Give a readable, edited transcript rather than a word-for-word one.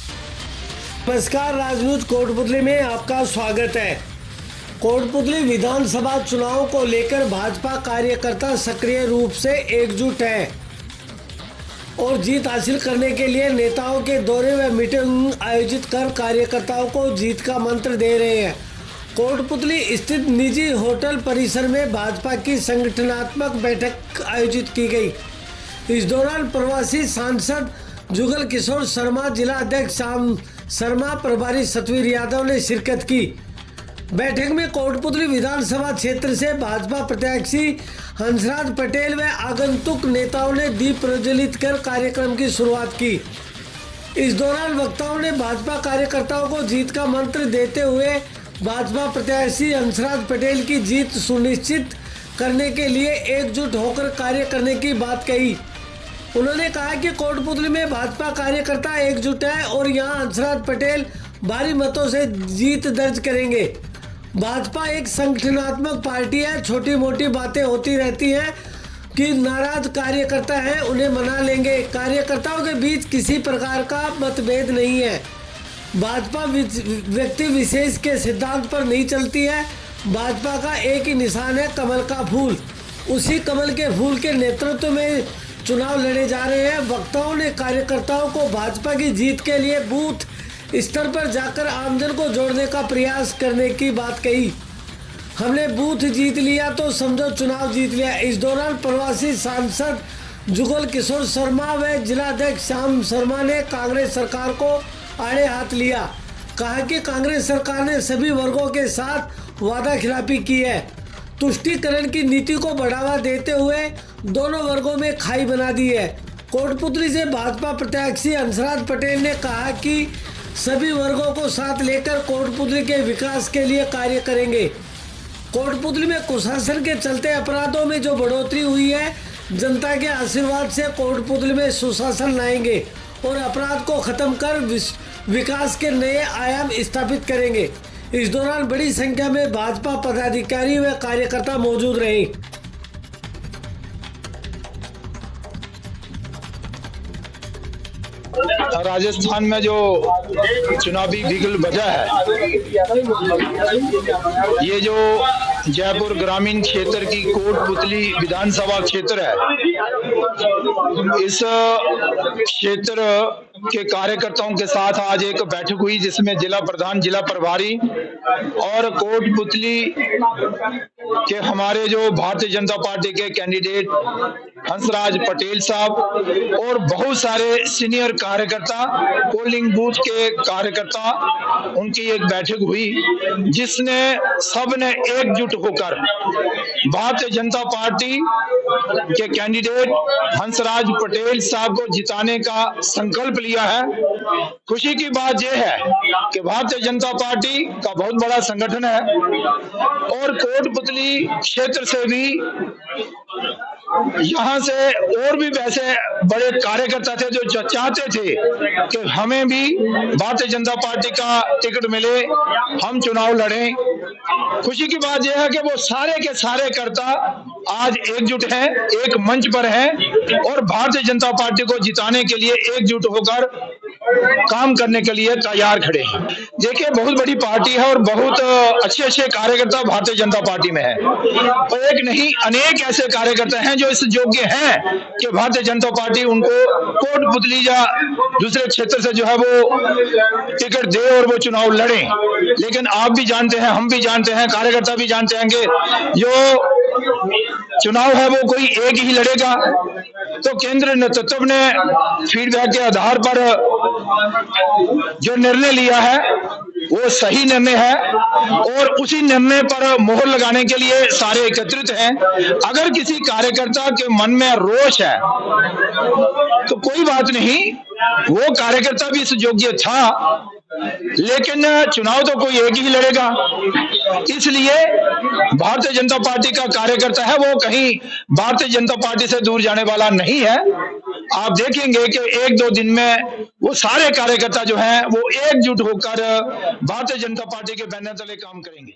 नमस्कार, राजनीत कोटपुतली में आपका स्वागत है। कोटपुतली विधानसभा चुनाव को लेकर भाजपा कार्यकर्ता सक्रिय रूप से एकजुट है और जीत हासिल करने के लिए नेताओं के दौरे व मीटिंग आयोजित कर कार्यकर्ताओं को जीत का मंत्र दे रहे हैं। कोटपुतली स्थित निजी होटल परिसर में भाजपा की संगठनात्मक बैठक आयोजित की गई। इस दौरान प्रवासी सांसद जुगल किशोर शर्मा, जिला अध्यक्ष श्याम शर्मा, प्रभारी सतवीर यादव ने शिरकत की। बैठक में कोटपुतली विधानसभा क्षेत्र से भाजपा प्रत्याशी हंसराज पटेल व आगंतुक नेताओं ने दीप प्रज्वलित कर कार्यक्रम की शुरुआत की। इस दौरान वक्ताओं ने भाजपा कार्यकर्ताओं को जीत का मंत्र देते हुए भाजपा प्रत्याशी हंसराज पटेल की जीत सुनिश्चित करने के लिए एकजुट होकर कार्य करने की बात कही। उन्होंने कहा कि कोटपुतली में भाजपा कार्यकर्ता एकजुट है और यहां हंसराज पटेल भारी मतों से जीत दर्ज करेंगे। भाजपा एक संगठनात्मक पार्टी है, छोटी मोटी बातें होती रहती हैं कि नाराज कार्यकर्ता हैं, उन्हें मना लेंगे। कार्यकर्ताओं के बीच किसी प्रकार का मतभेद नहीं है। भाजपा व्यक्ति विशेष के सिद्धांत पर नहीं चलती है। भाजपा का एक ही निशान है, कमल का फूल। उसी कमल के फूल के नेतृत्व में चुनाव लड़े जा रहे हैं। वक्ताओं ने कार्यकर्ताओं को भाजपा की जीत के लिए बूथ स्तर पर जाकर आमजन को जोड़ने का प्रयास करने की बात कही। हमने बूथ जीत लिया तो समझो चुनाव जीत लिया। इस दौरान प्रवासी सांसद जुगल किशोर शर्मा व जिला अध्यक्ष श्याम शर्मा ने कांग्रेस सरकार को आड़े हाथ लिया। कहा कि कांग्रेस सरकार ने सभी वर्गों के साथ वादा खिलाफी की है। तुष्टीकरण की नीति को बढ़ावा देते हुए दोनों वर्गों में खाई बना दी है। कोटपुतली से भाजपा प्रत्याशी हंसराज पटेल ने कहा कि सभी वर्गों को साथ लेकर कोटपुतली के विकास के लिए कार्य करेंगे। कोटपुतली में कुशासन के चलते अपराधों में जो बढ़ोतरी हुई है, जनता के आशीर्वाद से कोटपुतली में सुशासन लाएंगे और अपराध को खत्म कर विकास के नए आयाम स्थापित करेंगे। इस दौरान बड़ी संख्या में भाजपा पदाधिकारी व कार्यकर्ता मौजूद रहे। राजस्थान में जो चुनावी बिगुल बजा है, ये जो जयपुर ग्रामीण क्षेत्र की कोटपुतली विधानसभा क्षेत्र है, इस क्षेत्र के कार्यकर्ताओं के साथ आज एक बैठक हुई जिसमें जिला प्रधान, जिला प्रभारी और कोटपुतली के हमारे जो भारतीय जनता पार्टी के कैंडिडेट हंसराज पटेल साहब और बहुत सारे सीनियर कार्यकर्ता, पोलिंग बूथ के कार्यकर्ता, उनकी एक बैठक हुई जिसने सबने एकजुट होकर भारतीय जनता पार्टी के कैंडिडेट हंसराज पटेल साहब को जिताने का संकल्प लिया है। खुशी की बात यह है कि भारतीय जनता पार्टी का बहुत बड़ा संगठन है और कोटपुतली क्षेत्र से भी, यहाँ से और भी वैसे बड़े कार्यकर्ता थे जो चाहते थे कि हमें भी भारतीय जनता पार्टी का टिकट मिले, हम चुनाव लड़ें। खुशी की बात यह है कि वो सारे के सारे कर्ता आज एकजुट हैं, एक मंच पर हैं और भारतीय जनता पार्टी को जिताने के लिए एकजुट होकर काम करने के लिए तैयार खड़े हैं। देखिए, बहुत बड़ी पार्टी है और बहुत अच्छे कार्यकर्ता भारतीय जनता पार्टी में है और एक नहीं अनेक ऐसे कार्यकर्ता हैं जो इस योग्य हैं कि भारतीय जनता पार्टी उनको कोटपुतली या दूसरे क्षेत्र से जो है वो टिकट दे और वो चुनाव लड़े। लेकिन आप भी जानते हैं, हम भी जानते हैं, कार्यकर्ता भी जानते हैं कि जो चुनाव है वो कोई एक ही लड़ेगा। तो केंद्र नेतृत्व ने फीडबैक के आधार पर जो निर्णय लिया है वो सही निर्णय है और उसी निर्णय पर मोहर लगाने के लिए सारे एकत्रित हैं। अगर किसी कार्यकर्ता के मन में रोष है तो कोई बात नहीं, वो कार्यकर्ता भी इस योग्य था, लेकिन चुनाव तो कोई एक ही लड़ेगा। इसलिए भारतीय जनता पार्टी का कार्यकर्ता है वो कहीं भारतीय जनता पार्टी से दूर जाने वाला नहीं है। आप देखेंगे कि एक दो दिन में वो सारे कार्यकर्ता जो हैं वो एकजुट होकर भारतीय जनता पार्टी के बैनर तले काम करेंगे।